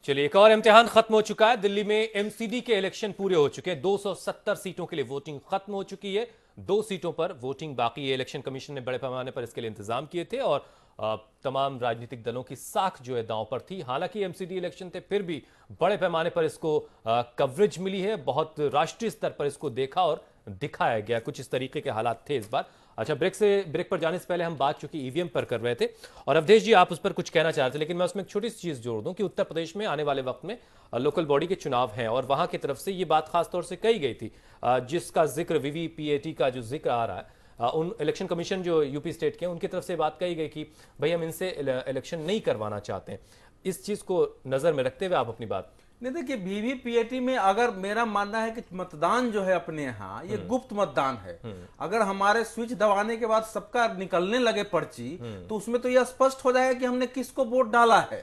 चलिए, एक और इम्तिहान खत्म हो चुका है। दिल्ली में एमसीडी के इलेक्शन पूरे हो चुके हैं। 270 सीटों के लिए वोटिंग खत्म हो चुकी है। 2 सीटों पर वोटिंग बाकी है। इलेक्शन कमीशन ने बड़े पैमाने पर इसके लिए इंतजाम किए थे और तमाम राजनीतिक दलों की साख जो है दांव पर थी। हालांकि एमसीडी इलेक्शन थे, फिर भी बड़े पैमाने पर इसको कवरेज मिली है। बहुत राष्ट्रीय स्तर पर इसको देखा और दिखाया गया। कुछ इस तरीके के हालात थे इस बार। अच्छा, ब्रेक पर जाने से पहले हम बात चूंकि ईवीएम पर कर रहे थे और अवधेश जी आप उस पर कुछ कहना चाह रहे थे, लेकिन मैं उसमें एक छोटी सी चीज जोड़ दूं कि उत्तर प्रदेश में आने वाले वक्त में लोकल बॉडी के चुनाव हैं और वहां की तरफ से ये बात खास तौर से कही गई थी, जिसका जिक्र वीवीपीएटी का जो जिक्र आ रहा है, उन इलेक्शन कमीशन जो यूपी स्टेट के, उनकी तरफ से बात कही गई कि भाई हम इनसे इलेक्शन नहीं करवाना चाहते हैं। इस चीज को नजर में रखते हुए आप अपनी बात। नहीं, देखिए वीवीपीएटी में अगर मेरा मानना है कि मतदान जो है अपने यहाँ ये गुप्त मतदान है। अगर हमारे स्विच दबाने के बाद सबका निकलने लगे पर्ची तो उसमें तो यह स्पष्ट हो जाएगा कि हमने किसको वोट डाला है।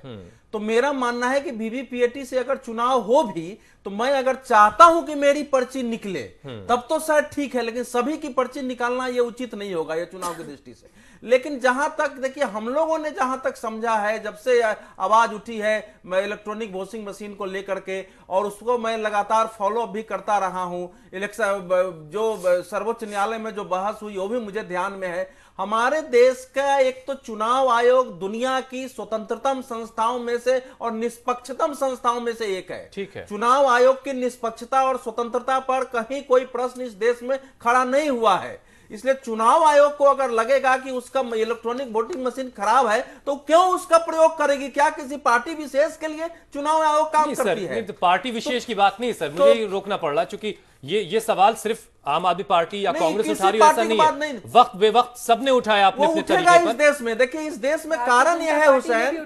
तो मेरा मानना है कि वीवीपीएटी से अगर चुनाव हो भी तो मैं अगर चाहता हूं कि मेरी पर्ची निकले तब तो शायद ठीक है, लेकिन सभी की पर्ची निकालना ये उचित नहीं होगा ये चुनाव की दृष्टि से। लेकिन जहां तक देखिए हम लोगों ने जहां तक समझा है, जब से आवाज उठी है मैं इलेक्ट्रॉनिक वोटिंग मशीन को लेकर के, और उसको मैं लगातार फॉलो भी करता रहा हूं। इलेक्शन जो सर्वोच्च न्यायालय में जो बहस हुई वो भी मुझे ध्यान में है। हमारे देश का एक तो चुनाव आयोग दुनिया की स्वतंत्रतम संस्थाओं में से और निष्पक्षतम संस्थाओं में से एक है। ठीक है, चुनाव आयोग की निष्पक्षता और स्वतंत्रता पर कहीं कोई प्रश्न इस देश में खड़ा नहीं हुआ है। इसलिए चुनाव आयोग को अगर लगेगा कि उसका इलेक्ट्रॉनिक वोटिंग मशीन खराब है तो क्यों उसका प्रयोग करेगी? क्या किसी पार्टी विशेष के लिए चुनाव आयोग काम करती है? तो पार्टी विशेष की बात नहीं सर, मुझे रोकना पड़ रहा, क्योंकि ये सवाल सिर्फ आम आदमी पार्टी या कांग्रेस उठा रही है ऐसा नहीं है। वक्त बेवक्त सबने उठाया अपने अपने तरीके पर। इस देश में देखिए, इस देश में कारण यह है हुसैन,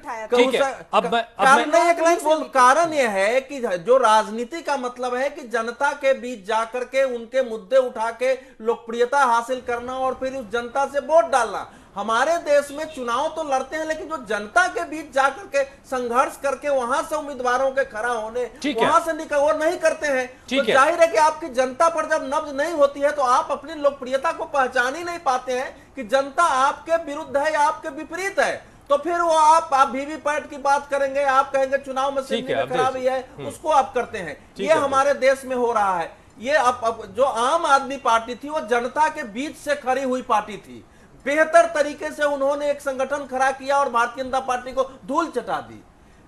कारण यह है कि जो राजनीति का मतलब है कि जनता के बीच जाकर के उनके मुद्दे उठा के लोकप्रियता हासिल करना और फिर उस जनता से वोट डालना। हमारे देश में चुनाव तो लड़ते हैं, लेकिन जो जनता के बीच जाकर के संघर्ष करके वहां से उम्मीदवारों के खड़ा होने, वहां से निकल वो नहीं करते हैं। तो जाहिर है कि आपकी जनता पर जब नब्ज नहीं होती है तो आप अपनी लोकप्रियता को पहचान ही नहीं पाते हैं कि जनता आपके विरुद्ध है या आपके विपरीत है। तो फिर वो आप वीवीपैट की बात करेंगे, आप कहेंगे चुनाव मशीन में खराबी है, उसको आप करते हैं। ये हमारे देश में हो रहा है। ये अब जो आम आदमी पार्टी थी वो जनता के बीच से खड़ी हुई पार्टी थी। बेहतर तरीके से उन्होंने एक संगठन खड़ा किया और भारतीय जनता पार्टी को धूल चटा दी।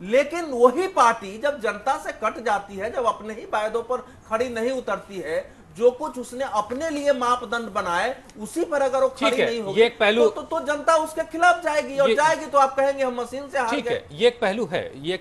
लेकिन वही पार्टी जब जनता से कट जाती है, जब अपने ही वायदों पर खड़ी नहीं उतरती है, जो कुछ उसने अपने लिए मापदंड बनाए उसी पर अगर वो खड़ी नहीं होगी, एक पहलू तो जनता उसके खिलाफ जाएगी और जाएगी तो आप कहेंगे हम मशीन से हार गए। ये एक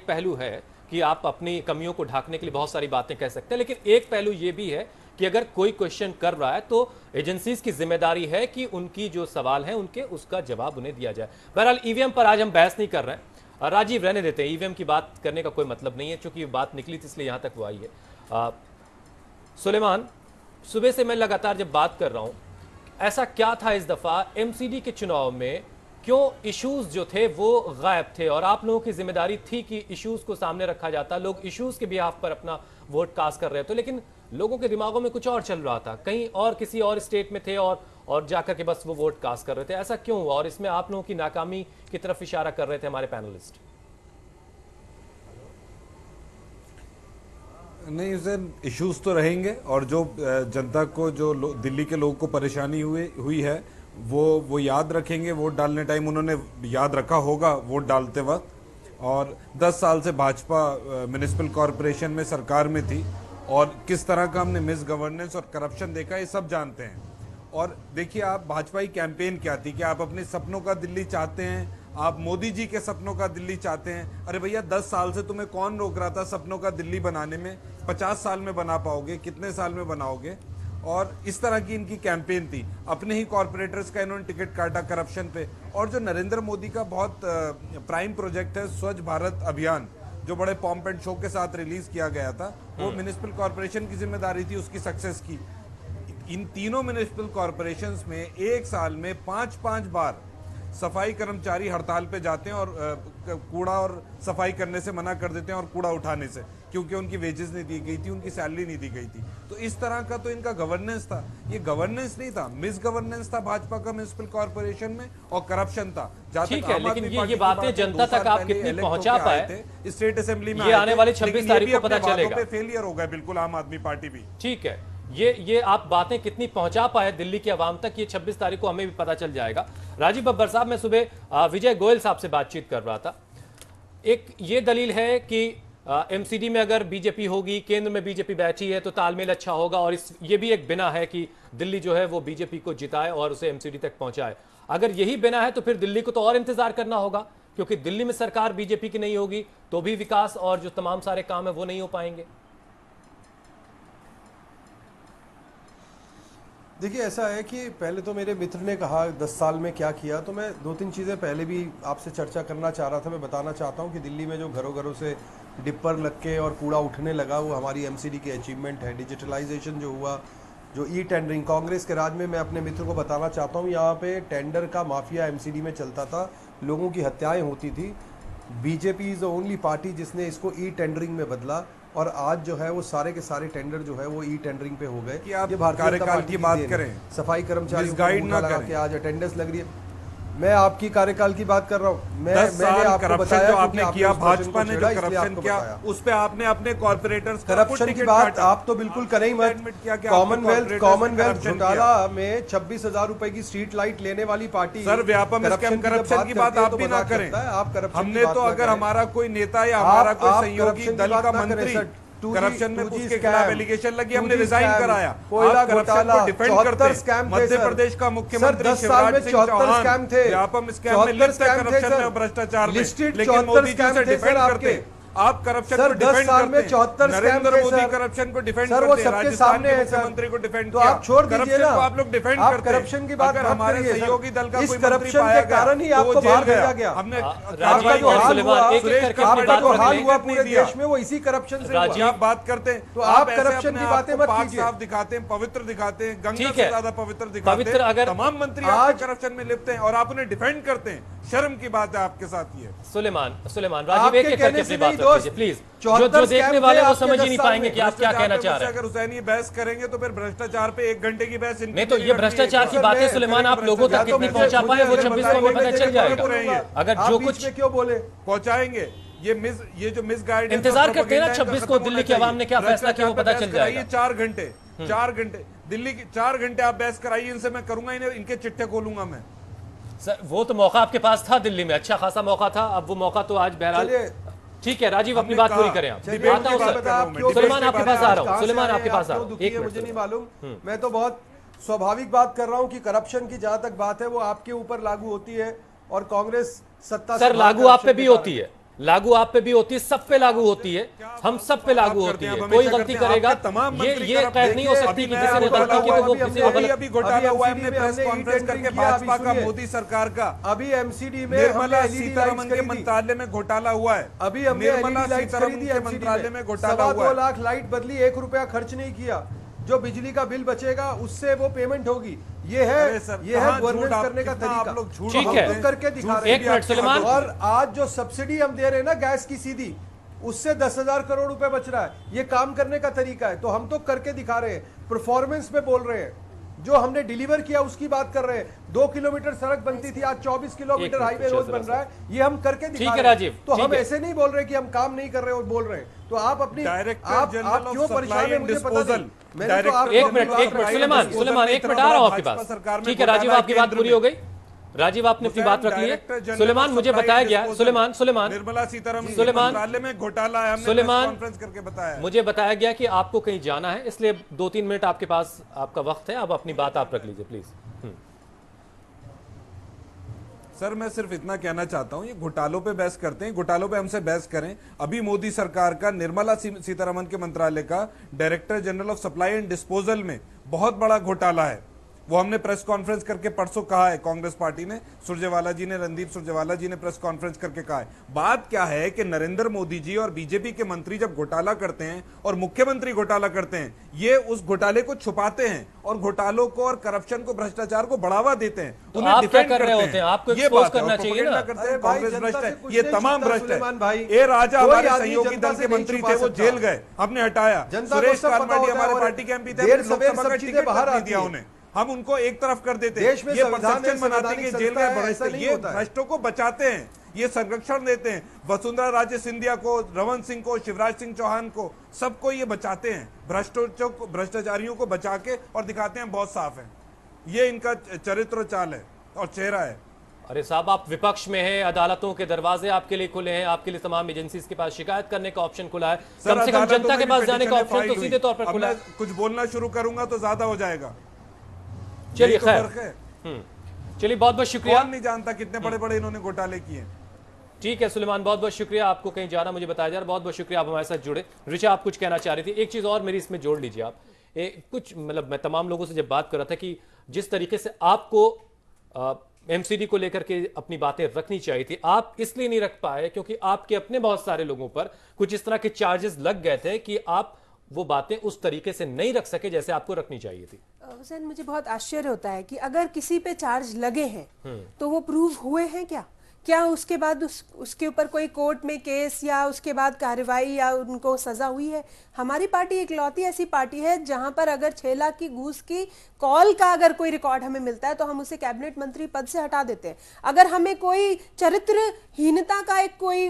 पहलू है कि आप अपनी कमियों को ढांकने के लिए बहुत सारी बातें कह सकते हैं, लेकिन एक पहलू ये भी है कि अगर कोई क्वेश्चन कर रहा है तो एजेंसीज की जिम्मेदारी है कि उनकी जो सवाल है उनके उसका जवाब उन्हें दिया जाए। बहरहाल ईवीएम पर आज हम बहस नहीं कर रहे हैं, राजीव रहने देते हैं। ईवीएम की बात करने का कोई मतलब नहीं है, क्योंकि ये बात निकली थी इसलिए यहां तक वो आई है। सुलेमान, सुबह से मैं लगातार जब बात कर रहा हूं, ऐसा क्या था इस दफा एमसीडी के चुनाव में, क्यों इश्यूज जो थे वो गायब थे? और आप लोगों की जिम्मेदारी थी कि इश्यूज को सामने रखा जाता, लोग इश्यूज के बिहाफ पर अपना वोट कास्ट कर रहे थे, लेकिन लोगों के दिमागों में कुछ और चल रहा था, कहीं और किसी और स्टेट में थे और जाकर के बस वो वोट कास्ट कर रहे थे। ऐसा क्यों हुआ? और इसमें आप लोगों की नाकामी की तरफ इशारा कर रहे थे हमारे पैनलिस्ट। नहीं, उसे इश्यूज तो रहेंगे और जो जनता को, जो दिल्ली के लोगों को परेशानी हुई है वो याद रखेंगे। वोट डालने टाइम उन्होंने याद रखा होगा वोट डालते वक्त। और 10 साल से भाजपा म्युनिसिपल कॉरपोरेशन में सरकार में थी और किस तरह का हमने मिस गवर्नेंस और करप्शन देखा, ये सब जानते हैं। और देखिए, आप भाजपा की कैंपेन क्या थी कि आप अपने सपनों का दिल्ली चाहते हैं, आप मोदी जी के सपनों का दिल्ली चाहते हैं। अरे भैया, 10 साल से तुम्हें कौन रोक रहा था सपनों का दिल्ली बनाने में? 50 साल में बना पाओगे? कितने साल में बनाओगे? और इस तरह की इनकी कैंपेन थी। अपने ही कॉरपोरेटर्स का इन्होंने टिकट काटा करप्शन पे। और जो नरेंद्र मोदी का बहुत प्राइम प्रोजेक्ट है स्वच्छ भारत अभियान, जो बड़े पॉम्प एंड शो के साथ रिलीज किया गया था, वो म्युनिसिपल कॉरपोरेशन की जिम्मेदारी थी उसकी सक्सेस की। इन तीनों म्युनिसिपल कॉरपोरेशंस में एक साल में 5-5 बार सफाई कर्मचारी हड़ताल पे जाते हैं और कूड़ा और सफाई करने से मना कर देते हैं और कूड़ा उठाने से, क्योंकि उनकी वेजेस नहीं दी गई थी, उनकी सैलरी नहीं दी गई थी। तो इस तरह का तो इनका गवर्नेंस था। ये गवर्नेंस नहीं था, मिस गवर्नेंस था भाजपा का म्युनिसिपल कॉर्पोरेशन में, और करप्शन था। ठीक है, लेकिन ये बातें जनता तक आप कितनी पहुंचा पाए स्टेट असेंबली में, ये आने वाली 26 तारीख को पता चलेगा। फेलियर हो गया बिल्कुल आम आदमी पार्टी भी। ठीक है, ये आप बातें कितनी पहुंचा पाए दिल्ली की आवाम तक, ये 26 तारीख को हमें भी पता चल जाएगा। राजीव बब्बर साहब, मैं सुबह विजय गोयल साहब से बातचीत कर रहा था। एक ये दलील है कि एमसीडी में अगर बीजेपी होगी, केंद्र में बीजेपी बैठी है तो तालमेल अच्छा होगा, और ये भी एक बिना है कि दिल्ली जो है वो बीजेपी को जिताए और उसे एमसीडी तक पहुंचाए। अगर यही बिना है तो फिर दिल्ली को तो और इंतजार करना होगा, क्योंकि दिल्ली में सरकार बीजेपी की नहीं होगी तो भी विकास और जो तमाम सारे काम है वो नहीं हो पाएंगे। देखिए, ऐसा है कि पहले तो मेरे मित्र ने कहा 10 साल में क्या किया, तो मैं 2-3 चीज़ें पहले भी आपसे चर्चा करना चाह रहा था। मैं बताना चाहता हूं कि दिल्ली में जो घरों घरों से डिपर लग के और कूड़ा उठने लगा, वो हमारी एमसीडी की अचीवमेंट है। डिजिटलाइजेशन जो हुआ, जो ई टेंडरिंग, कांग्रेस के राज में, मैं अपने मित्र को बताना चाहता हूँ, यहाँ पे टेंडर का माफिया एमसीडी में चलता था, लोगों की हत्याएँ होती थी। BJP is the only party जिसने इसको ई टेंडरिंग में बदला, और आज जो है वो सारे के सारे टेंडर जो है वो ई टेंडरिंग पे हो गए। कि आप कार्यकाल की बात करें, सफाई कर्मचारी गाइड ना करें कि आज अटेंडेंस लग रही है। मैं आपकी कार्यकाल की बात कर रहा हूँ। 10 साल करप्शन जो आपने किया, भाजपा ने जो करप्शन किया, उस पे आपने अपने कॉर्पोरेटर्स करप्शन की बात आप तो बिल्कुल करें ही मत। कॉमनवेल्थ घोटाला में 26,000 रुपए की स्ट्रीट लाइट लेने वाली party. Sir, Vyapam scam corruption की बात आप भी ना करें। आप करप्शन हमने तो, अगर हमारा कोई नेता या हमारा कोई सहयोगी दल का मंत्री करप्शन में उसके खिलाफ एलिगेशन लगी, हमने रिजाइन कराया। आप करप्शन को डिफेंड करते। मध्य प्रदेश का मुख्यमंत्री शिवराज सिंह चौहान व्यापम स्कैम में लिप्त है, करप्शन में, भ्रष्टाचार में, लेकिन मोदी जी से डिफेंड करते। आप करप्शन को डिफेंड करते, नरेंद्र मोदी करप्शन को डिफेंड करते, राजस्थान के मुख्यमंत्री को डिफेंड किया। आप छोड़ दीजिए ना, आप लोग डिफेंड करते। करप्शन की बात अगर हमारे सहयोगी दल का कोई मंत्री करप्शन के कारण ही आपको बाहर भेजा गया। हमने आपका जो हाल हुआ पूरे देश में, वो इसी करप्शन से हुआ। आप बात करते हैं तो आप करप्शन की बातें मत कीजिए। साफ दिखाते हैं, पवित्र दिखाते हैं, गंगा से ज्यादा पवित्र दिखाते हैं। अगर तमाम मंत्री आज करप्शन में लिप्त हैं और आप उन्हें डिफेंड करते हैं, शर्म की बात है आपके साथ ये। सुलेमान राजीव, एक एक करके अपनी बात रखिए प्लीज। जो देखने वाले वो समझ ही नहीं पाएंगे कि आप क्या कहना चाह रहे हैं। अगर हुसैनी बहस करेंगे तो फिर भ्रष्टाचार पे 1 घंटे की बहस नहीं, तो ये भ्रष्टाचार की बातें सुलेमान आप लोगों तक कितनी पहुंचा पाए, वो 26 को हमें पता चल जाएगा। अगर जो कुछ क्यों बोले पहुंचाएंगे, ये जो मिसगाइड, इंतजार करते हैं ना 26 को दिल्ली की आवाम ने क्या फैसला किया वो पता चल जाएगा। 4 घंटे दिल्ली की 4 घंटे आप बहस कराइए इनसे, मैं करूंगा इन्हें, इनके चिट्ठे खोलूंगा मैं। सर, वो तो मौका आपके पास था दिल्ली में, अच्छा खासा मौका था, अब वो मौका तो आज बहरहाल। ठीक है राजीव, अपनी बात पूरी करें आप। आता हूं सर, सुलेमान आपके पास आ रहा हूं। सुलेमान आपके पास आ रहा हूं, मुझे नहीं मालूम। मैं तो बहुत स्वाभाविक बात कर रहा हूं कि करप्शन की जहां तक बात है वो आपके ऊपर लागू होती है, और कांग्रेस सत्ता सर लागू आप पे भी होती है, लागू आप पे भी होती है, सब पे लागू होती है, हम सब पे लागू होती है। कोई गलती करेगा ये कैद नहीं हो सकती कि किसी ने गलती की तो वो किसी को गलत। अभी घोटाला हुआ, हमने प्रेस कॉन्फ्रेंस करके भाजपा का, मोदी सरकार का, अभी एमसीडी में निर्मला सीतारमण के मंत्रालय में घोटाला हुआ है। अभी हमने निर्मला सीतारमण के मंत्रालय में घोटाला हुआ है। 2 लाख लाइट बदली, 1 रुपया खर्च नहीं किया। जो बिजली का बिल बचेगा उससे वो पेमेंट होगी। ये है गवर्नेंस करने का तरीका। आप लोग झूठ ठीक है, करके दिखा रहे हैं। 1 मिनट सुलेमान। और आज जो सब्सिडी हम दे रहे हैं ना गैस की सीधी, उससे 10,000 करोड़ रुपए बच रहा है। ये काम करने का तरीका है, तो हम तो करके दिखा रहे हैं, परफॉर्मेंस पे बोल रहे हैं। जो हमने डिलीवर किया उसकी बात कर रहे हैं। 2 किलोमीटर सड़क बनती थी, आज 24 किलोमीटर हाईवे रोज बन रहा है। ये हम करके दिखा रहे हैं राजीव, तो हम ऐसे नहीं बोल रहे कि हम काम नहीं कर रहे और बोल रहे हैं। तो आप अपनी आप क्यों परेशान हैं मुझे पता नहीं। मैंने तो आप 1 मिनट सुलेमान 1 मिनट आ रहा हूं आपके पास। ठीक है राजीव, आपकी बात पूरी हो गई। राजीव आपने अपनी बात रख ली है। सुलेमान, मुझे बताया गया, सुलेमान निर्मला सीतारमण मंत्रालय में घोटाला है, हमने सुलेमान कॉन्फ्रेंस करके बताया। मुझे बताया गया कि आपको कहीं जाना है, इसलिए 2-3 मिनट आपके पास आपका वक्त है, अब अपनी बात आप रख लीजिए प्लीज। सर, मैं सिर्फ इतना कहना चाहता हूं, ये घोटालों पे बहस करते हैं, घोटालों पे हमसे बहस करें। अभी मोदी सरकार का निर्मला सीतारमण के मंत्रालय का director general of supply and disposal में बहुत बड़ा घोटाला है। वो हमने प्रेस कॉन्फ्रेंस करके परसों कहा है, कांग्रेस पार्टी ने, सुरजेवाला जी ने, रणदीप सुरजेवाला जी ने प्रेस कॉन्फ्रेंस करके कहा है। बात क्या है कि नरेंद्र मोदी जी और बीजेपी के मंत्री जब घोटाला करते हैं और मुख्यमंत्री घोटाला करते हैं, ये उस घोटाले को छुपाते हैं और घोटालों को और करप्शन को, भ्रष्टाचार को बढ़ावा देते हैं, उन्हें आप क्या डिफेंड कर रहे करते होते हैं? हैं। आपको ये एक्सपोज बात है, करना और चाहिए ना। प्रोपेगेंडा करते हैं, अरे भाई, कांग्रेस जनता भ्रष्ट से है, कुछ ये नहीं तमाम छुपता, भ्रष्ट सुलेमान भाई। है। ए राजा कोई हमारे आदमी सहयोगी जनता दल से के नहीं मंत्री छुपा थे, वो सकता। जेल गए, हमने हटाया। जनता को सुरेश सब पता कालमाडी होता है हमारे और पार्टी के एमपी थे, देर हमने सवेर लोकसभा का सब चीजें टिकट बाहर नहीं आती दिया हैं। उन्हें, हम उनको एक तरफ कर देते देश में ये संविधान है, परसेप्शन बनाते संवैधानिक कि जेल संस्था गए है, बड़े ऐसा थे। नहीं ये होता है। भ्रष्टों को बचाते हैं, ये संरक्षण देते हैं, वसुंधरा राजे सिंधिया को, रमन सिंह को, शिवराज सिंह चौहान को, सबको ये बचाते हैं। भ्रष्टाचारियों को बचा के और दिखाते हैं बहुत साफ है। ये इनका चरित्र चाल है और चेहरा है। अरे साहब, आप विपक्ष में हैं, अदालतों के दरवाजे आपके लिए खुले हैं, आपके लिए तमाम एजेंसीज के पास शिकायत करने का ऑप्शन खुला है, कम से कम जनता के पास जाने का ऑप्शन तो सीधे तौर पर खुला है। कुछ बोलना शुरू करूंगा तो ज्यादा हो जाएगा। चलिए तो खैर, फर्क है। चलिए बहुत बहुत शुक्रिया। कौन नहीं जानता कितने बड़े बड़े इन्होंने घोटाले किए। ठीक है सुलेमान, बहुत बहुत शुक्रिया। आपको कहीं जाना मुझे बताया जा रहा, बहुत बहुत शुक्रिया, आप हमारे साथ जुड़े। ऋचा, आप कुछ कहना चाह रही थी, एक चीज और मेरी इसमें जोड़ लीजिए आप। कुछ मतलब मैं तमाम लोगों से जब बात कर रहा था कि जिस तरीके से आपको एमसीडी को लेकर के अपनी बातें रखनी चाहिए थी, आप इसलिए नहीं रख पाए क्योंकि आपके अपने बहुत सारे लोगों पर कुछ इस तरह के चार्जेस लग गए थे कि आप वो बातें उस तरीके से नहीं रख सके जैसे आपको रखनी चाहिए थी। हुसैन, मुझे बहुत आश्चर्य होता है कि अगर किसी पे चार्ज लगे हैं तो वो प्रूव हुए हैं क्या उसके बाद उसके ऊपर कोई कोर्ट में केस या उसके बाद कार्रवाई या उनको सजा हुई है? हमारी पार्टी इकलौती ऐसी पार्टी है जहां पर अगर 6 लाख की घूस की कॉल का अगर कोई रिकॉर्ड हमें मिलता है तो हम उसे कैबिनेट मंत्री पद से हटा देते हैं। अगर हमें कोई चरित्रहीनता का एक कोई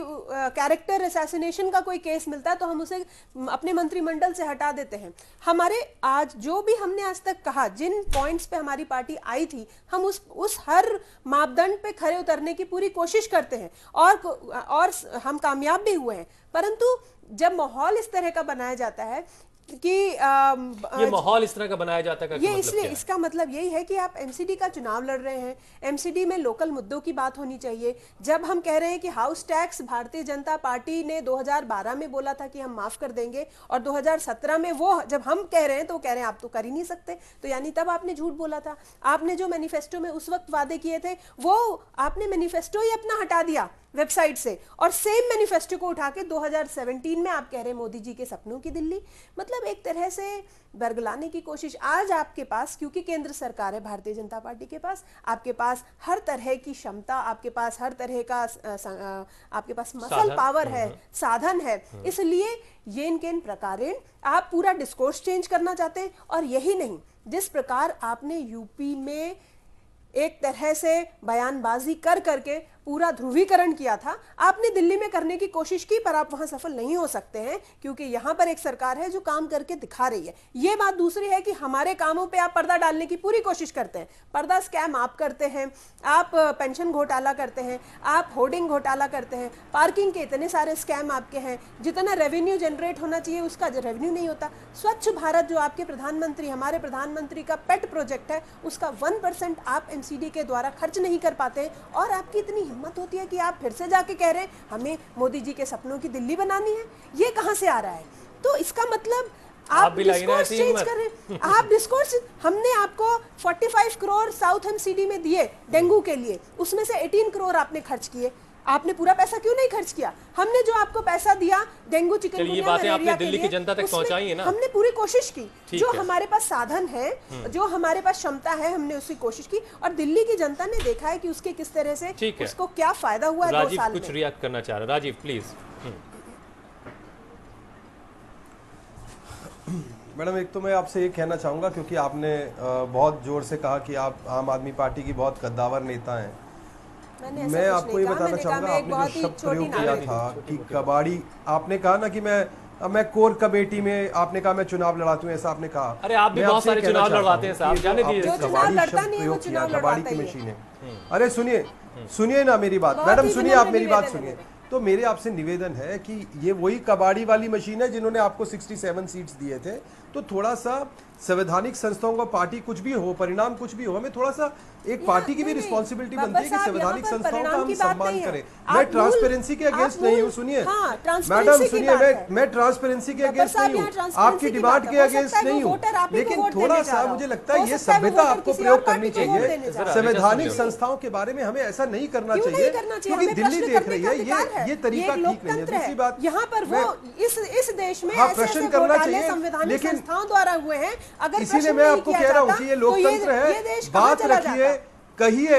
कैरेक्टर असैसिनेशन का कोई केस मिलता है तो हम उसे अपने मंत्रिमंडल से हटा देते हैं। हमारे आज जो भी हमने आज तक कहा, जिन पॉइंट्स पे हमारी पार्टी आई थी, हम उस हर मापदंड पे खरे उतरने की पूरी कोशिश करते हैं और हम कामयाब भी हुए हैं। परंतु जब माहौल इस तरह का बनाया जाता है कि ये माहौल इस तरह का बनाया जाता है, ये इसलिए इसका मतलब यही है कि आप एमसीडी का चुनाव लड़ रहे हैं, एमसीडी में लोकल मुद्दों की बात होनी चाहिए। जब हम कह रहे हैं कि house tax Bharatiya Janata party ने 2012 में बोला था कि हम माफ कर देंगे और 2017 में वो जब हम कह रहे हैं तो कह रहे हैं आप तो कर ही नहीं सकते, तो यानी तब आपने झूठ बोला था। आपने जो मैनिफेस्टो में उस वक्त वादे किए थे वो आपने मैनिफेस्टो ही अपना हटा दिया वेबसाइट से और सेम मैनिफेस्टो को उठा के 2017 में आप कह रहे हैं मोदी जी के सपनों की दिल्ली। मतलब एक तरह से बरगलाने की कोशिश। आज आपके पास, क्योंकि केंद्र सरकार है भारतीय जनता पार्टी के पास, आपके पास हर तरह की क्षमता, आपके पास हर तरह का आपके पास मसल पावर है, साधन है, इसलिए येन केन प्रकारेण आप पूरा डिस्कोर्स चेंज करना चाहते हैं। और यही नहीं, जिस प्रकार आपने यूपी में एक तरह से बयानबाजी कर करके पूरा ध्रुवीकरण किया था, आपने दिल्ली में करने की कोशिश की, पर आप वहां सफल नहीं हो सकते हैं क्योंकि यहां पर एक सरकार है जो काम करके दिखा रही है। ये बात दूसरी है कि हमारे कामों पे आप पर्दा डालने की पूरी कोशिश करते हैं। पर्दा स्कैम आप करते हैं, आप पेंशन घोटाला करते हैं, आप होर्डिंग घोटाला करते हैं, पार्किंग के इतने सारे स्कैम आपके हैं, जितना रेवेन्यू जनरेट होना चाहिए उसका रेवेन्यू नहीं होता। स्वच्छ भारत जो आपके प्रधानमंत्री, हमारे प्रधानमंत्री का पेट प्रोजेक्ट है, उसका 1% आप एमसीडी के द्वारा खर्च नहीं कर पाते और आपकी इतनी हिम्मत होती है कि आप फिर से जाके कह रहे हैं हमें मोदी जी के सपनों की दिल्ली बनानी है। ये कहां से आ रहा है? तो इसका मतलब आप डिस्कोर्स चेंज कर रहे हैं। आप डिस्कोर्स, हमने आपको 45 करोड़ साउथ एमसीडी में दिए डेंगू के लिए, उसमें से 18 करोड़ आपने खर्च किए। आपने पूरा पैसा क्यों नहीं खर्च किया? हमने जो आपको पैसा दिया डेंगू चिकनगुनिया मलेरिया के दिल्ली की जनता तक पहुंचाई है ना, हमने पूरी कोशिश की। जो हमारे पास साधन है, जो हमारे पास क्षमता है, हमने उसकी कोशिश की और दिल्ली की जनता ने देखा है कि उसके किस तरह से उसको क्या फायदा हुआ है 2 साल में। कुछ रिएक्ट करना चाह रहा राजीव प्लीज। मैडम, एक तो मैं आपसे ये कहना चाहूँगा क्योंकि आपने बहुत जोर से कहा कि आप आम आदमी पार्टी की बहुत कद्दावर नेता हैं। मैं आपको ये बताना चाहूँगा, आपने जो शब्द प्रयोग किया था कि कबाड़ी, आपने कहा ना कि मैं कोर कमेटी में, आपने कहा मैं चुनाव लड़ाती हूँ, ऐसा आपने कहा। अरे आप भी बहुत सारे चुनाव लड़वाते हैं साहब, जाने दीजिए। कबाड़ी शब्द प्रयोग किया, कबाड़ी की मशीन है। अरे सुनिए ना मेरी बात मैडम, सुनिए, आप मेरी बात सुनिए। तो मेरे आपसे निवेदन है कि ये वही कबाड़ी वाली मशीन है जिन्होंने आपको 67 सीट्स दिए थे, तो थोड़ा सा संवैधानिक संस्थाओं का पार्टी कुछ भी हो, परिणाम कुछ भी हो, हमें थोड़ा सा एक पार्टी की भी रिस्पॉन्सिबिलिटी बनती है कि संवैधानिक संस्थाओं का हम सम्मान करें। मैं ट्रांसपेरेंसी के अगेंस्ट नहीं हूँ, सुनिए मैडम सुनिए, मैं ट्रांसपेरेंसी के अगेंस्ट नहीं हूँ, आपकी डिमांड के अगेंस्ट नहीं हूँ, लेकिन थोड़ा सा मुझे लगता है ये सभ्यता आपको प्रयोग करनी चाहिए। संवैधानिक संस्थाओं के बारे में हमें ऐसा नहीं करना चाहिए, क्योंकि दिल्ली देख रही है ये तरीका ठीक नहीं है। दूसरी बात, यहाँ पर वो इस देश में प्रश्न करना चाहिए, संवैधानिक संस्थाओं द्वारा हुए हैं। अगर इसीलिए मैं आपको कह रहा हूँ कि ये लोकतंत्र है, बात रखिए, कहिए,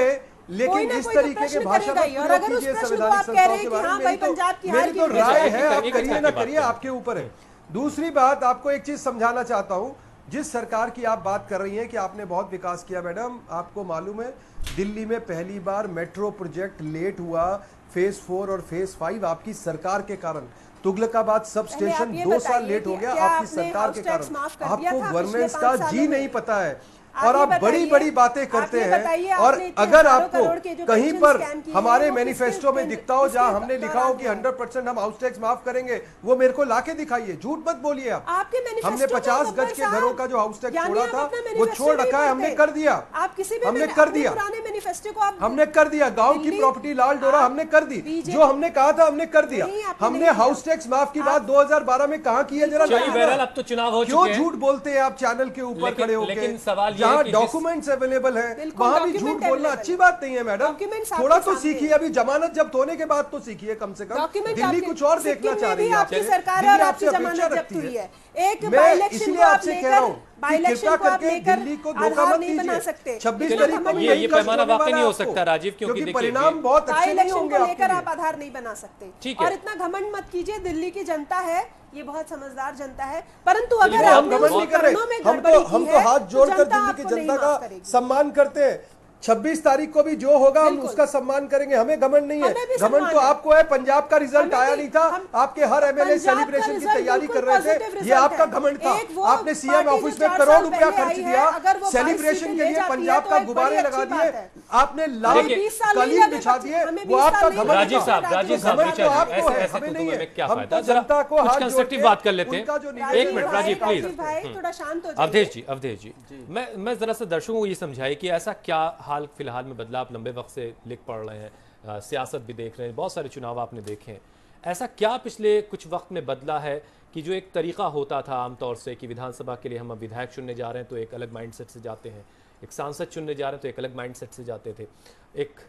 लेकिन इस तरीके के भाषा में प्रयोग कीजिए संवैधानिक संस्थाओं के बारे में। मेरी तो राय है, आप करिए ना करिए, आपके ऊपर है। दूसरी बात, आपको एक चीज समझाना चाहता हूं, जिस सरकार की आप बात कर रही हैं कि आपने बहुत विकास किया, मैडम आपको मालूम है दिल्ली में पहली बार मेट्रो प्रोजेक्ट लेट हुआ, फेज 4 और फेज 5 आपकी सरकार के कारण। तुगलकाबाद सब स्टेशन 2 साल लेट हो गया आपकी सरकार के कारण। आपको गवर्नेंस का जी नहीं पता है और आप बड़ी बड़ी बातें करते हैं। और अगर आपको कहीं पर हमारे मैनिफेस्टो में दिखता हो जहां हमने लिखा हो कि 100% हम हाउस टैक्स माफ करेंगे, वो मेरे को लाके दिखाइए, झूठ मत बोलिए आप। हमने 50 गज के घरों का जो हाउस टैक्स छोड़ा था वो छोड़ रखा है, हमने कर दिया, हमने कर दिया, हमने कर दिया। गांव की प्रॉपर्टी लाल डोरा हमने कर दी, जो हमने कहा था हमने कर दिया। हमने हाउस टैक्स माफ की बात 2012 में कहां की है, जरा अब तो चुनाव हो क्यों झूठ बोलते हैं आप चैनल के ऊपर खड़े होकर? जहां डॉक्यूमेंट्स अवेलेबल हैं वहां भी झूठ बोलना अच्छी बात नहीं है मैडम। थोड़ा तो सीखिए, अभी जमानत जब्त होने के बाद तो सीखिए कम से कम। दिल्ली कुछ और देखना चाह रही है, आपकी सरकार और आपकी जमानत जब्त हुई है। एक मैं इसलिए आपसे कह रहा हूं कृपया करके दिल्ली को धोखा मत दीजिए। 26 तारीख को ये पैमाना वाकई नहीं हो सकता राजीव, क्योंकि परिणाम बहुत अच्छे नहीं होंगे, लेकर आप आधार नहीं बना सकते। ठीक है, और इतना घमंड मत कीजिए। दिल्ली की जनता है, ये बहुत समझदार जनता है, परंतु अगर हम घमंड नहीं कर रहे, हम तो हाथ जोड़कर दिल्ली की जनता का सम्मान करते हैं। 26 तारीख को भी जो होगा हम उसका सम्मान करेंगे, हमें घमंड नहीं है। घमंड तो आपको है, पंजाब का रिजल्ट आया नहीं था, आपके हर एमएलए सेलिब्रेशन की तैयारी कर रहे थे, ये आपका घमंड था। आपने सीएम ऑफिस में करोड़ रुपया खर्च दिया सेलिब्रेशन के लिए, पंजाब का गुब्बारे लगा दिए, आपने लाल कालीन बिछा दिए, वो आपका घमंड था। राजीव साहब आपको है, हमें नहीं है। हम तो जनता को हाथ जोड़ के बात कर लेते हैं। एक मिनट राजीव प्लीज, थोड़ा शांत हो अवधेश जी मैं जरा सा दर्शकों को ये समझाइए कि ऐसा क्या हाल फिलहाल में बदला। आप लंबे वक्त से लिख पढ़ रहे हैं, सियासत भी देख रहे हैं, बहुत सारे चुनाव आपने देखे हैं, ऐसा क्या पिछले कुछ वक्त में बदला है कि जो एक तरीका होता था आमतौर से कि विधानसभा के लिए हम अब विधायक चुनने जा रहे हैं तो एक अलग माइंडसेट से जाते हैं, एक सांसद चुनने जा रहे हैं तो एक अलग माइंडसेट से जाते थे, एक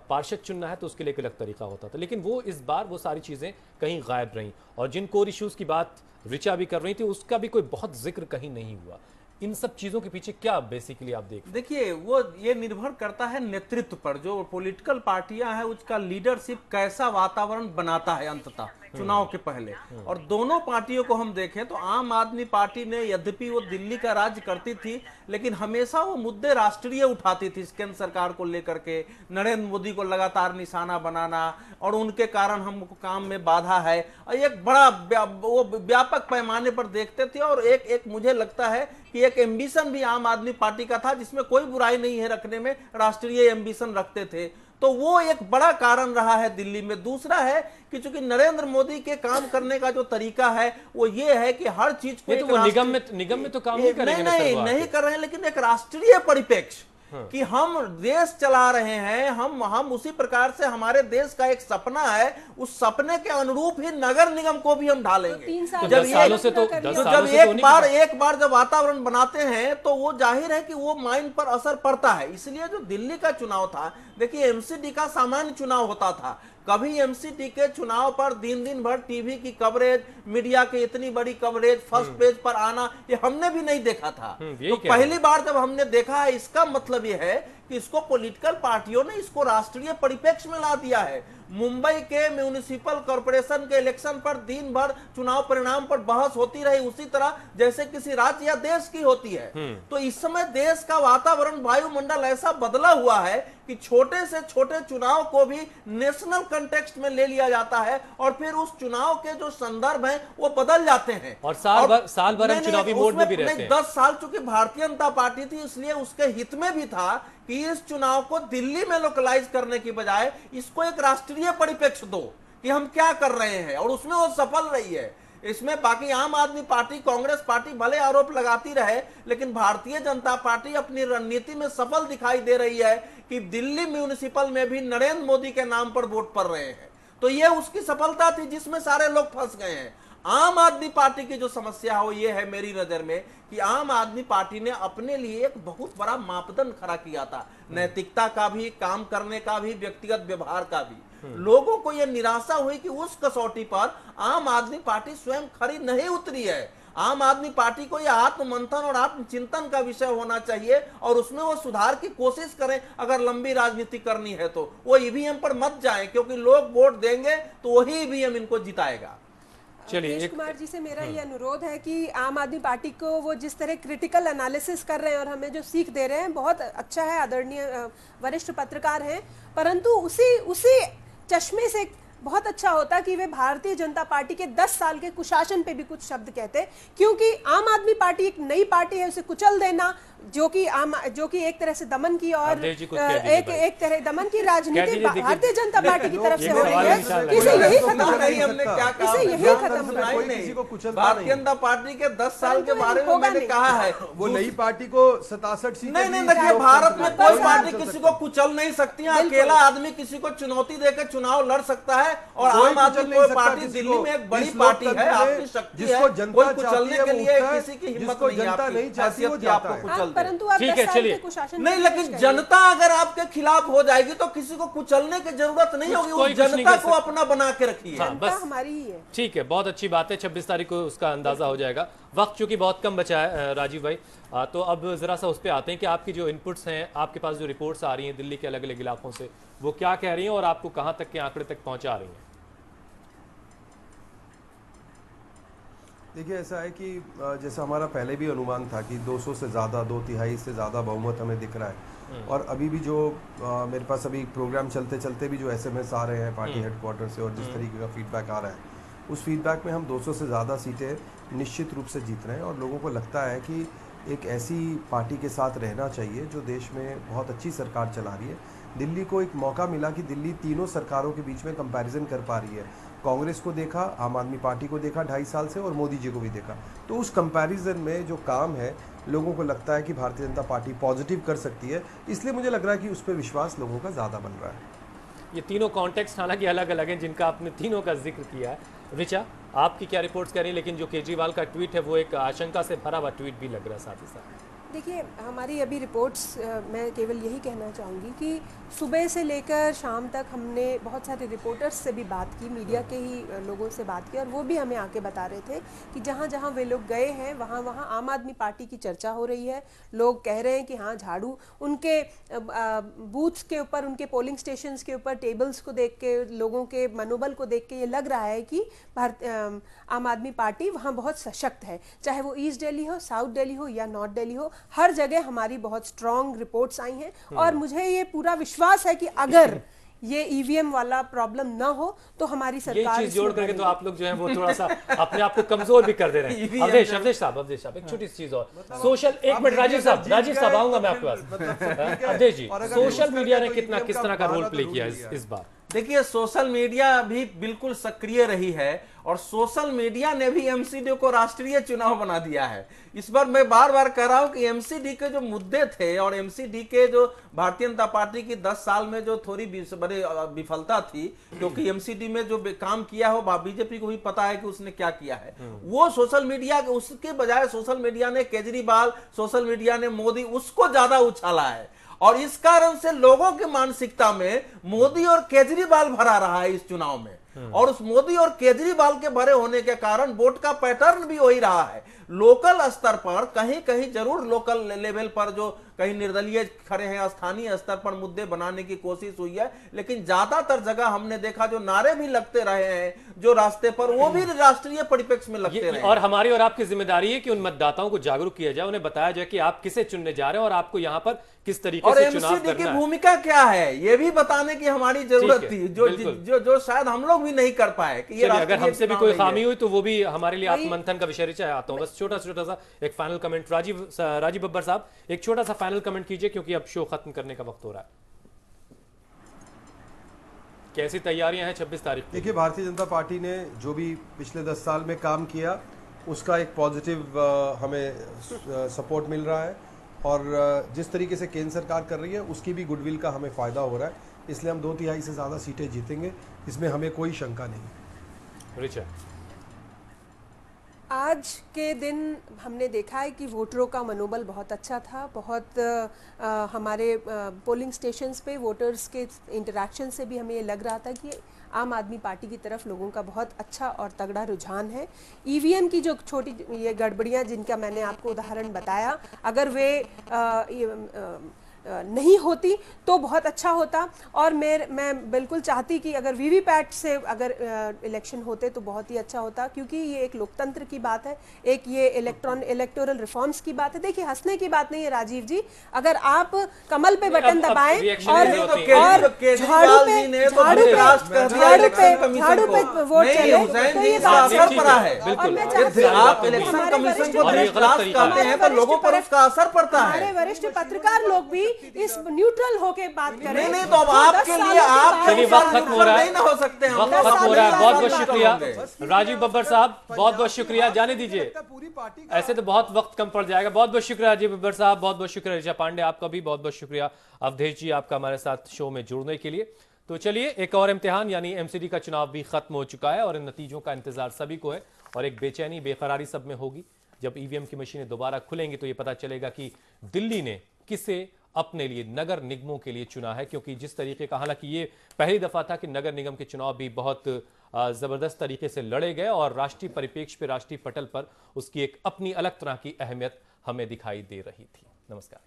पार्षद चुनना है तो उसके लिए एक अलग तरीका होता था, लेकिन वो इस बार वो सारी चीज़ें कहीं गायब रहीं और जिन कोर इश्यूज़ की बात ऋचा भी कर रही थी उसका भी कोई बहुत जिक्र कहीं नहीं हुआ। इन सब चीजों के पीछे क्या बेसिकली आप देखिए, वो ये निर्भर करता है नेतृत्व पर। जो पॉलिटिकल पार्टियां हैं उसका लीडरशिप कैसा वातावरण बनाता है अंततः चुनाव के पहले। और दोनों पार्टियों को हम देखें तो आम आदमी पार्टी ने, यद्यपि वो दिल्ली का राज्य करती थी, लेकिन हमेशा वो मुद्दे राष्ट्रीय उठाती थी। केंद्र सरकार को लेकर के नरेंद्र मोदी को लगातार निशाना बनाना और उनके कारण हमको काम में बाधा है, और एक बड़ा वो व्यापक पैमाने पर देखते थे। और एक मुझे लगता है कि एक एम्बिशन भी आम आदमी पार्टी का था, जिसमें कोई बुराई नहीं है रखने में, राष्ट्रीय एम्बिशन रखते थे। तो वो एक बड़ा कारण रहा है दिल्ली में। दूसरा है कि चूंकि नरेंद्र मोदी के काम करने का जो तरीका है वो ये है कि हर चीज को तो वो निगम में तो काम नहीं करेंगे, नहीं कर रहे हैं, लेकिन एक राष्ट्रीय परिप्रेक्ष्य कि हम देश चला रहे हैं, हम उसी प्रकार से हमारे देश का एक सपना है, उस सपने के अनुरूप ही नगर निगम को भी हम ढालेंगे। जब एक बार जब वातावरण बनाते हैं तो वो जाहिर है कि वो माइंड पर असर पड़ता है। इसलिए जो दिल्ली का चुनाव था, देखिए एमसीडी का सामान्य चुनाव होता था, कभी एमसीडी के चुनाव पर दिन भर टीवी की कवरेज, मीडिया की इतनी बड़ी कवरेज, फर्स्ट पेज पर आना, ये हमने भी नहीं देखा था। तो पहली बार जब हमने देखा है, इसका मतलब ये है कि इसको पॉलिटिकल पार्टियों ने इसको राष्ट्रीय परिप्रेक्ष्य में ला दिया है। मुंबई के म्यूनिसिपल कॉर्पोरेशन के इलेक्शन पर दिन भर चुनाव परिणाम पर बहस होती रही, उसी तरह जैसे किसी राज्य या देश की होती है। तो इस समय देश का वातावरण, वायुमंडल ऐसा बदला हुआ है कि छोटे से छोटे चुनाव को भी नेशनल कंटेक्स्ट में ले लिया जाता है और फिर उस चुनाव के जो संदर्भ हैं वो बदल जाते हैं। और साल भर हम चुनावी मोड में भी रहते हैं। 10 साल चूंकि भारतीय जनता पार्टी थी, इसलिए उसके हित में भी था कि इस चुनाव को दिल्ली में लोकलाइज करने की बजाय इसको एक राष्ट्रीय परिप्रेक्ष्य दो कि हम क्या कर रहे हैं, और उसमें वो सफल रही है। इसमें बाकी आम आदमी पार्टी, कांग्रेस पार्टी भले आरोप लगाती रहे, लेकिन भारतीय जनता पार्टी अपनी रणनीति में सफल दिखाई दे रही है कि दिल्ली म्यूनिसिपल में भी नरेंद्र मोदी के नाम पर वोट पड़ रहे हैं। तो ये उसकी सफलता थी जिसमें सारे लोग फंस गए हैं। आम आदमी पार्टी की जो समस्या है वो ये है मेरी नजर में कि आम आदमी पार्टी ने अपने लिए एक बहुत बड़ा मापदंड खड़ा किया था, नैतिकता का भी, काम करने का भी, व्यक्तिगत व्यवहार का भी। लोगों को यह निराशा हुई कि उस कसौटी पर आम आदमी पार्टी स्वयं खरी नहीं उतरी है। आम आदमी पार्टी को यह आत्ममंथन और आत्मचिंतन का विषय होना चाहिए और उसमें वो सुधार की कोशिश करें। अगर लंबी राजनीति करनी है तो वो ईवीएम पर मत जाएं, क्योंकि लोग वोट देंगे तो वही ईवीएम इनको जिताएगा। चलिए, केश कुमार जी से मेरा ये अनुरोध है कि आम आदमी पार्टी को वो जिस तरह क्रिटिकल एनालिसिस कर रहे हैं और हमें जो सीख दे रहे हैं बहुत अच्छा है, आदरणीय वरिष्ठ पत्रकार हैं, परंतु उसी चश्मे से बहुत अच्छा होता कि वे भारतीय जनता पार्टी के 10 साल के कुशासन पे भी कुछ शब्द कहते, क्योंकि आम आदमी पार्टी एक नई पार्टी है, उसे कुचल देना जो कि एक तरह से दमन की और एक तरह दमन की राजनीति भारतीय जनता पार्टी की तरफ से हो रही है। इसे यही खत्म हमने क्या कहा, यही खत्म भारतीय जनता पार्टी के 10 साल के बारे में मैंने कहा है, वो नई पार्टी को 67 सीटें नहीं देखिए, भारत में कोई पार्टी किसी को कुचल नहीं सकती है। अकेला आदमी किसी को चुनौती देकर चुनाव लड़ सकता है और आम आदमी पार्टी दिल्ली में एक बड़ी पार्टी है, आपकी शक्ति है, कोई कुचलने के लिए किसी की हिम्मत नहीं है आपको कुचल। परंतु आप 10 साल के कुशासन नहीं, लेकिन जनता अगर आपके खिलाफ हो जाएगी तो किसी को कुचलने की जरूरत नहीं होगी, उस जनता को अपना बना के रखिए। बस हमारी ही है। ठीक है, बहुत अच्छी बात है। 26 तारीख को उसका अंदाजा हो जाएगा। वक्त चूंकि बहुत कम बचा है राजीव भाई, तो अब जरा सा उस पर आते हैं कि आपकी जो इनपुट्स हैं, आपके पास जो रिपोर्ट्स आ रही हैं दिल्ली के अलग अलग इलाकों से, वो क्या कह रही हैं और आपको कहां तक के आंकड़े तक पहुंचा रही हैं? देखिए, ऐसा है कि जैसा हमारा पहले भी अनुमान था कि 200 से ज़्यादा, 2/3 से ज़्यादा बहुमत हमें दिख रहा है। और अभी भी जो मेरे पास अभी प्रोग्राम चलते चलते भी जो SMS आ रहे हैं पार्टी हेडक्वार्टर से और जिस तरीके का फीडबैक आ रहा है, उस फीडबैक में हम 200 से ज़्यादा सीटें निश्चित रूप से जीत रहे हैं। और लोगों को लगता है कि एक ऐसी पार्टी के साथ रहना चाहिए जो देश में बहुत अच्छी सरकार चला रही है। दिल्ली को एक मौका मिला कि दिल्ली तीनों सरकारों के बीच में कंपैरिजन कर पा रही है। कांग्रेस को देखा, आम आदमी पार्टी को देखा 2.5 साल से, और मोदी जी को भी देखा। तो उस कंपैरिजन में जो काम है, लोगों को लगता है कि भारतीय जनता पार्टी पॉजिटिव कर सकती है, इसलिए मुझे लग रहा है कि उस पर विश्वास लोगों का ज़्यादा बन रहा है। ये तीनों कॉन्टेक्स्ट हालांकि अलग अलग हैं जिनका आपने तीनों का जिक्र किया है। ऋचा, आपकी क्या रिपोर्ट्स कह रही है? लेकिन जो केजरीवाल का ट्वीट है वो एक आशंका से भरा हुआ ट्वीट भी लग रहा है साथ ही साथ। देखिए, हमारी अभी रिपोर्ट्स मैं केवल यही कहना चाहूँगी कि सुबह से लेकर शाम तक हमने बहुत सारे रिपोर्टर्स से भी बात की, मीडिया के ही लोगों से बात की, और वो भी हमें आके बता रहे थे कि जहाँ जहाँ वे लोग गए हैं वहाँ वहाँ आम आदमी पार्टी की चर्चा हो रही है। लोग कह रहे हैं कि हाँ, झाड़ू उनके बूथ्स के ऊपर, उनके पोलिंग स्टेशंस के ऊपर टेबल्स को देख के, लोगों के मनोबल को देख के ये लग रहा है कि आम आदमी पार्टी वहाँ बहुत सशक्त है। चाहे वो ईस्ट दिल्ली हो, साउथ दिल्ली हो या नॉर्थ दिल्ली हो, हर जगह हमारी बहुत स्ट्रॉन्ग रिपोर्ट्स आई हैं। और मुझे ये पूरा विश्वास है कि अगर ये ईवीएम वाला प्रॉब्लम ना हो तो हमारी सरकार ये चीज जोड़ करके तो आप लोग जो है वो थोड़ा सा अपने आप को कमजोर भी कर दे रहे हैं। अवधेश साहब एक छोटी सी चीज और, सोशल, एक मिनट राजीव साहब आऊंगा मैं आपके पास। अवधेश जी, सोशल मीडिया ने किस तरह का रोल प्ले किया इस बार? देखिए, सोशल मीडिया भी बिल्कुल सक्रिय रही है और सोशल मीडिया ने भी एमसीडी को राष्ट्रीय चुनाव बना दिया है। इस बार मैं बार बार कह रहा हूं कि एमसीडी के जो मुद्दे थे और एमसीडी के जो भारतीय जनता पार्टी की 10 साल में जो थोड़ी बड़ी विफलता थी, क्योंकि एमसीडी में जो काम किया हो बीजेपी को भी पता है कि उसने क्या किया है, वो सोशल मीडिया, उसके बजाय सोशल मीडिया ने केजरीवाल, सोशल मीडिया ने मोदी, उसको ज्यादा उछाला है। और इस कारण से लोगों की मानसिकता में मोदी और केजरीवाल भरा रहा है इस चुनाव में। और उस मोदी और केजरीवाल के भरे होने के कारण वोट का पैटर्न भी वही रहा है। लोकल स्तर पर कहीं कहीं जरूर लोकल लेवल पर जो कहीं निर्दलीय खड़े हैं, स्थानीय स्तर पर मुद्दे बनाने की कोशिश हुई है, लेकिन ज्यादातर जगह हमने देखा जो नारे भी लगते रहे हैं जो रास्ते पर, वो भी राष्ट्रीय परिप्रेक्ष्य में लगते रहे। और हमारी और आपकी जिम्मेदारी है कि उन मतदाताओं को जागरूक किया जाए, उन्हें बताया जाए कि आप किसे चुनने जा रहे हैं और आपको यहाँ पर किस तरीके से चुनाव करना है। की भूमिका क्या है ये भी बताने की हमारी जरूरत थी, जो शायद हम लोग भी नहीं कर पाए कि ये अगर हमसे भी कोई खामी हुई तो वो भी हमारे लिए आत्ममंथन का विषय है। आता हूं बस छोटा सा एक फाइनल कमेंट, राजीव बब्बर साहब एक छोटा सा फाइनल कमेंट कीजिए क्योंकि अब शो खत्म करने का वक्त हो रहा है। कैसी तैयारियां हैं 26 तारीख को? देखिए, भारतीय जनता पार्टी ने जो भी पिछले 10 साल में काम किया उसका एक पॉजिटिव हमें सपोर्ट मिल रहा है, और जिस तरीके से केंद्र सरकार कर रही है उसकी भी गुडविल का हमें फ़ायदा हो रहा है, इसलिए हम 2/3 से ज़्यादा सीटें जीतेंगे, इसमें हमें कोई शंका नहीं। रिचा, आज के दिन हमने देखा है कि वोटरों का मनोबल बहुत अच्छा था। बहुत हमारे पोलिंग स्टेशंस पे वोटर्स के इंटरेक्शन से भी हमें ये लग रहा था कि आम आदमी पार्टी की तरफ लोगों का बहुत अच्छा और तगड़ा रुझान है। ईवीएम की जो छोटी ये गड़बड़ियां जिनका मैंने आपको उदाहरण बताया, अगर वे नहीं होती तो बहुत अच्छा होता, और मैं बिल्कुल चाहती कि अगर वीवीपैट से अगर इलेक्शन होते तो बहुत ही अच्छा होता, क्योंकि ये एक लोकतंत्र की बात है, एक ये इलेक्टोरल रिफॉर्म्स की बात है। देखिए, हंसने की बात नहीं है राजीव जी, अगर आप कमल पे बटन दबाएं और झाड़ू पे वोट चले तो ये बात असर पड़ा है। आप इलेक्शन कमीशन को बर्खास्त करते हैं तो लोगों पर उसका असर पड़ता है। हमारे वरिष्ठ पत्रकार लोग भी इस न्यूट्रल होके बात करें। नहीं तो अब आपके लिए आप चलिए, वक्त खत्म हो रहा है, नहीं ना हो सकते हैं। वक्त खत्म हो रहा है। बहुत बहुत शुक्रिया राजीव बब्बर साहब, बहुत बहुत शुक्रिया। जाने दीजिए, ऐसे तो बहुत वक्त कम पड़ जाएगा। बहुत बहुत शुक्रिया राजीव बब्बर साहब, बहुत बहुत शुक्रिया ऋचा पांडे, आपका भी बहुत बहुत शुक्रिया अवधेश जी, आपका हमारे साथ शो में जुड़ने के लिए। तो चलिए, एक और इम्तिहान यानी एमसीडी का चुनाव भी खत्म हो चुका है और इन नतीजों का इंतजार सभी को है, और एक बेचैनी बेकरारी सब में होगी। जब ईवीएम की मशीनें दोबारा खुलेंगी तो ये पता चलेगा कि दिल्ली ने किसे अपने लिए नगर निगमों के लिए चुना है, क्योंकि जिस तरीके का, हालांकि ये पहली दफा था कि नगर निगम के चुनाव भी बहुत जबरदस्त तरीके से लड़े गए और राष्ट्रीय परिप्रेक्ष्य पे, राष्ट्रीय पटल पर उसकी एक अपनी अलग तरह की अहमियत हमें दिखाई दे रही थी। नमस्कार।